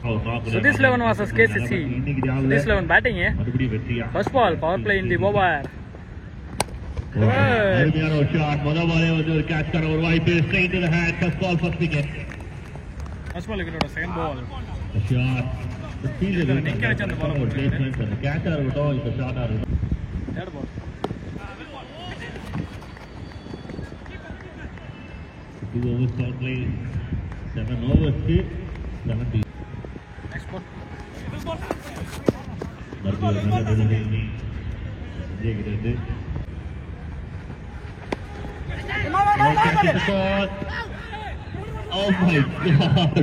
So this 11 versus KCC. This 11 batting. First ball, power play in the over. Good shot. Catch over wipe straight to the head. First ball, first wicket. First ball, second ball. A shot. The fielder is the catcher is a shot. Third ball. 2 overs power play. 7 overs to 70. Next ball. Oh my God!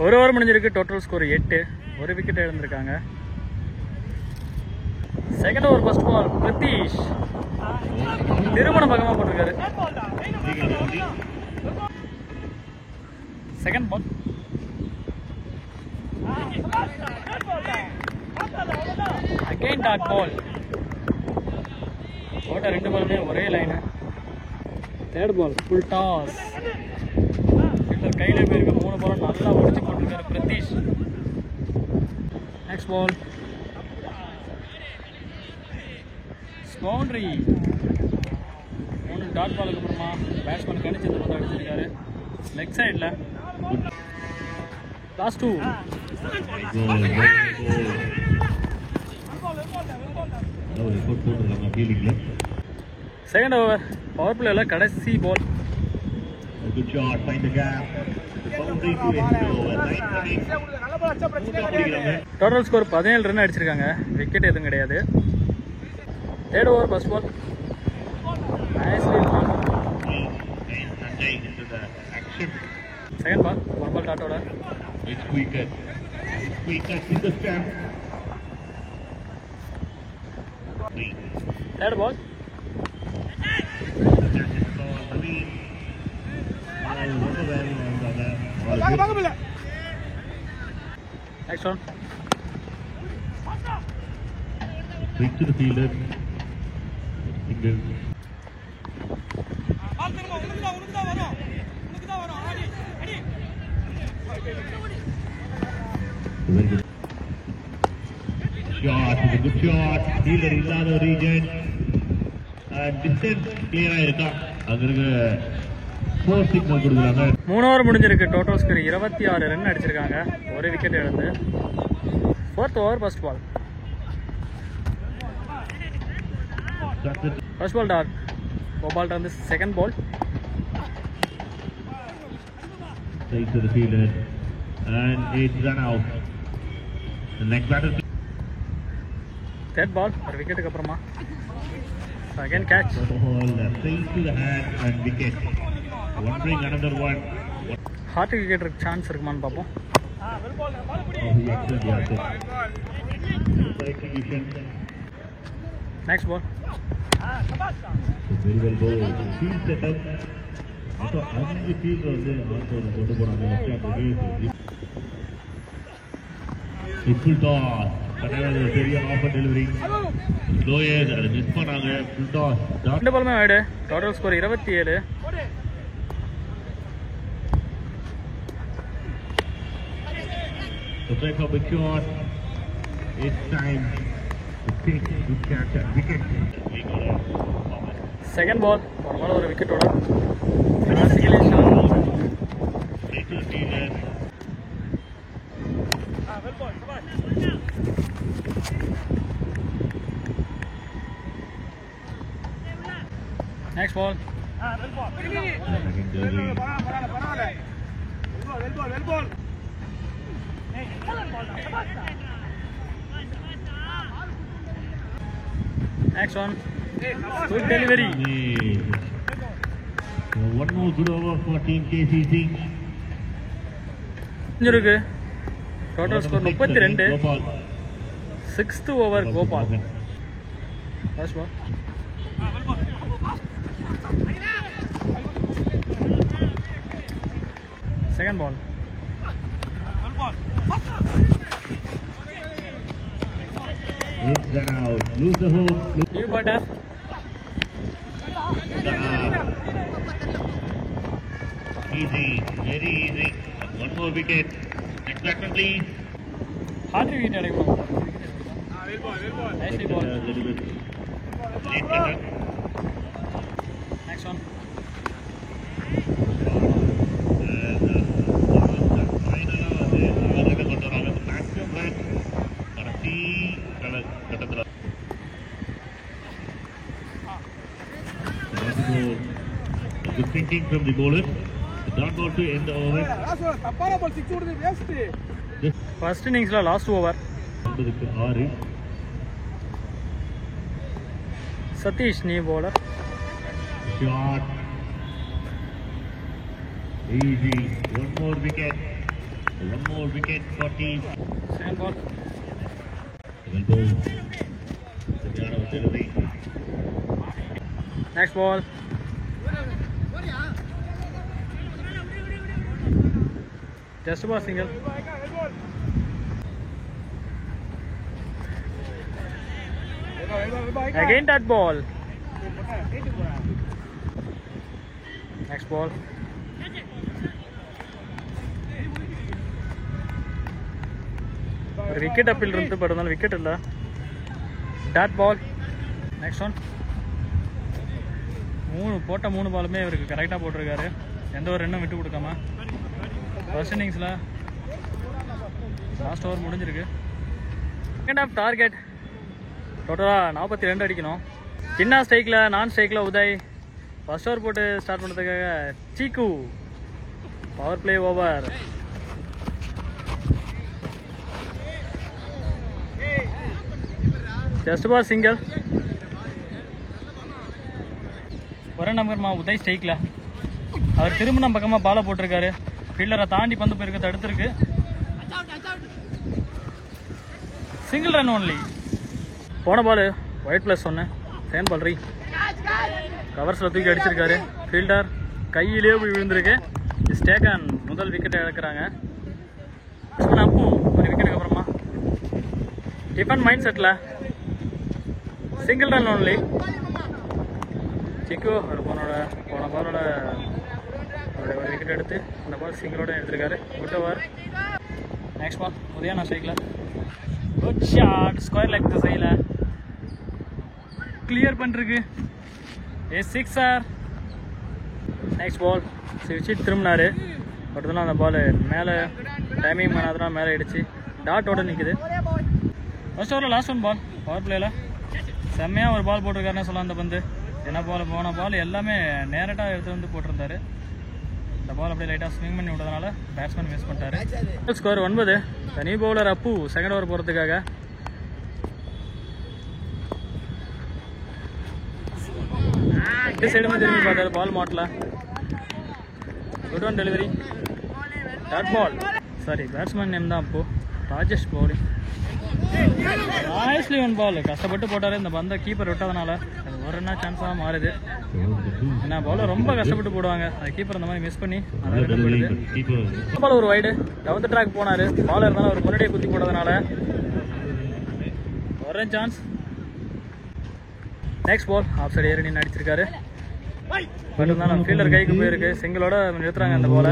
ஒரு over முடிஞ்சிருக்கு. Total score 8. ஒரு wicket இழந்திருக்காங்க. Second over first ball Pradeesh திருமண பக்கமா போட்டிருக்காரு. Second ball again dot ball. போட்ட 2 பாலுமே ஒரே line. Third ball full toss. கையில போயிருக்க 3 பால் நல்லா உடச்சு போட்டிருக்காரு Pradeesh. Next ball boundary. 3 dot பாலுக்கு அப்புறமா பேட்ஸ்மேன் கணிச்சு இந்த பந்து அடிச்சிருக்காரு லெக் சைடில். லாஸ்ட் 2. செகண்ட் ஓவர் பவர் பிளேல கடைசி ball. Good shot, find the gap. The boundary to total score 17 run அடிச்சிருக்காங்க. விக்கெட் எதுவும் கிடையாது. Third over first ball second ball 1 ball dot order. Third ball next one. Big to the fielder. Single. Very good. Shot is a good shot. Fielder illada region. Distance clear ஆயிருக்கா. அங்க four signal கொடுக்குறாங்க. 3 over முடிஞ்சிருக்கு. Total score 26 run அடிச்சிருக்காங்க. ஒரு wicket இழந்து. Fourth over first ball. First ball dot. Gopal வந்து second ball. Straight to the fielder and it's run out. The next batter. Third ball. ஒரு விக்கெட்டுக்கு அப்புறமா again catch. Ball straight to the hand and wicket. One bring another one. Hard wicket இருக்கு chance இருக்குமான்னு பார்ப்போம். Next ball. Very well bowled. Field setup. Also, the field வந்து ஆட்டோட கொண்டு போறாங்க. Full toss. கடையில பெரிய ஆஃபர் டெலிவரி. ஸ்லோயர் அதை மிஸ் பண்ணாங்க. Full toss. 2 பாலுமே wide. Total score 27. The break of the shot. It's time to take good catch and wicket. Second ball ஒரு விக்கெட்டோட classically shot. Next ball. Next one. Good delivery. One more good over for team KCC. இருக்கு. Total score 32. 6th over Gopal. First ball. Second ball. It's gone out. Lose the hook. New batter. Easy, very easy. One more wicket. Next batsman, please. Hard wicket எடுக்கணும். Nicely ball. A little bit late cutter. Next one. Good thinking from the bowler. Not going to end the over. First innings la last over. Satish new bowler. Shot. Easy. One more wicket. One more wicket for team. Second ball. Elbow. Sadiana with delivery. Next ball. Just a single. Again that ball. Next ball. Wicket appeal irundhu but adala wicket illa. That ball. Next one. மூணு பாலுமே இவருக்கு கரெக்டாக போட்டிருக்காரு. எந்த ஒரு ரன்னும் விட்டு கொடுக்காம. First இன்னிங்ஸில் last over முடிஞ்சிருக்கு. செகண்ட் ஆஃப் டார்கெட் டோட்டலாக 42 அடிக்கணும். சின்ன ஸ்ட்ரைக்கில் நான் ஸ்ட்ரைக்கில் உதய் ஃபர்ஸ்ட் ஓவர் போட்டு ஸ்டார்ட் பண்ணுறதுக்காக சீக்கு power play over. Just ball single. ஒரு நம்பர்மா உதய் ஸ்ட்ரைக்கில் அவர் திரும்ப நம்ம பக்கமாக பாலை போட்டிருக்காரு. ஃபீல்டரை தாண்டி பந்து போயிருக்க தடுத்துருக்கு. Single run only. போன பால் ஒயிட் ப்ளஸ் ஒன்று. செகண்ட் பால் கவர்ஸில் தூக்கி அடிச்சிருக்காரு. ஃபீல்டர் கையிலேயே போய் விழுந்திருக்கு. ஸ்டேகன் முதல் விக்கெட்டை இழக்கிறாங்க. அப்போ ஒரு விக்கெட்டுக்கு அப்புறமா tiffin mind settle single run only. சிக்கு அவர் போன பாலோட அவருடைய ஒரு விக்கெட் எடுத்து அந்த பால் சிங்கிளோட எடுத்திருக்காரு. Good over. Next ball Udayana ஸ்ட்ரைக்கில் குட் ஷாட். ஸ்கொயர் லெக் திசையில் கிளியர் பண்ணிருக்கு. சிக்ஸர். நெக்ஸ்ட் பால் சிவிச்சிட் திரும்பினாரு. பட் தான் அந்த பால் மேலே டைமிங் பண்ணாதுனா மேலே அடிச்சு டாட்டோட நிற்குது. ஃபர்ஸ்ட் ஓவரில் லாஸ்ட் ஒன் பால் பவர் பிளேயில் செம்மையாக ஒரு பால் போட்டிருக்காருன்னு சொல்லலாம். அந்த பந்து என்ன பால் போன பால் எல்லாமே நேரட்டாக எடுத்து வந்து போட்டிருந்தாரு. இந்த பால் அப்படியே லைட்டாக ஸ்விங் பண்ணி விட்டதுனால பேட்ஸ்மேன் மிஸ் பண்ணிட்டாரு. ஸ்கோர் 9. தனி பவுலர் அப்பு செகண்ட் ஓவர் போகிறதுக்காக சைடுமே திரும்பி பார்த்தாரு. பால் மாட்டல. Good one delivery. Dot ball. Sorry batsman name தான் அப்போ Rajesh bowling. Nicely one ball கஷ்டப்பட்டு போட்டார். இந்த பந்தை கீப்பர் விட்டதுனால அது ஒரு என்ன சான்ஸாக மாறுது. ஏன்னா பால் ரொம்ப கஷ்டப்பட்டு போடுவாங்க. அது கீப்பர் அந்த மாதிரி மிஸ் பண்ணி அதை போடுது. பால் ஒரு வைடு டவுன் ட்ராக் போனார். பால் இருந்தாலும் அவர் முன்னாடியே குத்தி போட்டதுனால ஒரு chance. Next ball off side ஏறி நின்று அடிச்சிருக்காரு. பட் இருந்தாலும் ஃபீல்டர் கைக்கு போயிருக்கு. சிங்கிளோட நிறுத்துறாங்க அந்த பாலை.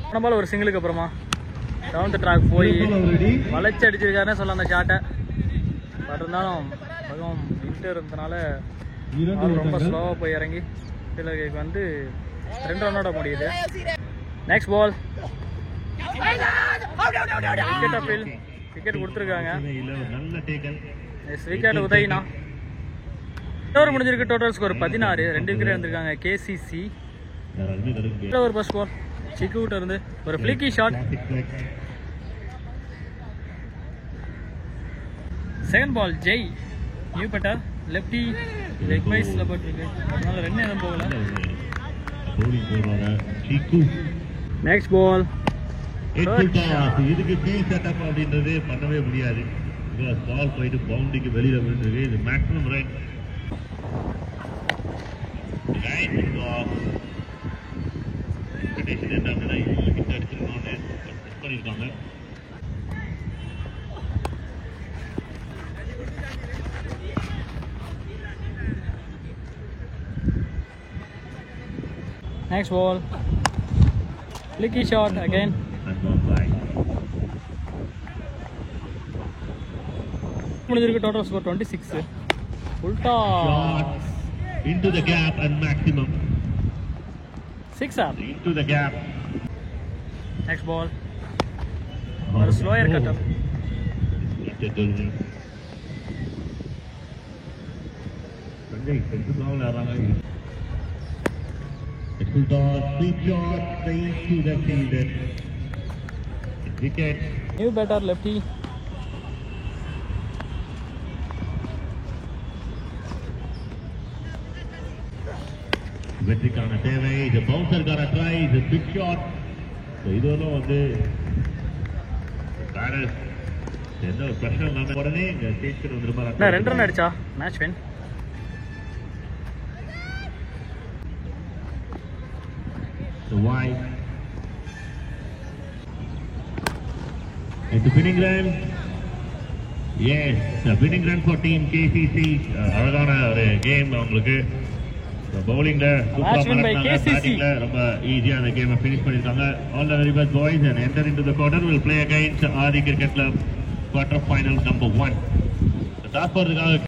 போன பால் ஒரு சிங்கிளுக்கு அப்புறமா டவுன் ட்ராக் போய் வளைச்சி அடிச்சிருக்காருன்னு சொல்ல அந்த ஷாட்டை. பட் இருந்தாலும் பகம் விட்டு இருந்ததுனால ரொம்ப ஸ்லோவாக போய் இறங்கி ஃபீல்டர் கைக்கு வந்து 2 ரன்னோட முடியுது. Next ball wicket appeal. Wicket கொடுத்துருக்காங்க. விக்கெட் உதய்னா. ஓவர் முடிஞ்சிருக்கு. Total score 16. 2 விக்கெட் இருந்திருக்காங்க கேசிசி. ஒரு ஃபர்ஸ்ட் பால் சிக்கு இருந்து ஒரு ஃபிளிக்கி ஷாட். செகண்ட் பால் ஜெய் நியூ பட்டர் லெஃப்டி லெக் வைஸ்ல போட்டிருக்கு. அதனால ரன் எதுவும் போகல. நெக்ஸ்ட் பால் இதுக்கு பீல் செட்டப் அப்படின்றது பண்ணவே முடியாது. பால் போயிட்டு பவுண்டரிக்கு வெளியில விழுந்தது. இது மேக்ஸிமம் ரைட் பண்ணிருக்காங்க. Next ball. Flicky shot again. And one side. Total score 26. Full toss. Shot into the gap and maximum. 6-er. Into the gap. Next ball. Or a slower cutter. Full toss, sweep shot, straight to the fielder. Wicket. New batter lefty. வெற்றிக்கான தேவை, இது பவுன்சருக்கான try, இது big shot. இதெல்லாம் வந்து எந்த ஒரு பிரச்சனை இல்லாம உடனே இங்க ஸ்டேஜ்க்கு வந்துருப்பாரு. 2 ரன் அடிச்சா match win. Wide. It's a winning run. Yes, a winning run for team KCC. அழகான ஒரு கேம் அவங்களுக்கு. பவுலிங்ல சூப்பரா பேட்டிங்ல ரொம்ப ஈஸியா அந்த கேமை ஃபினிஷ் பண்ணிருக்காங்க. All the very best boys and enter into the quarter will play against Adi Cricket Club quarter final number 1. Toss போறதுக்காக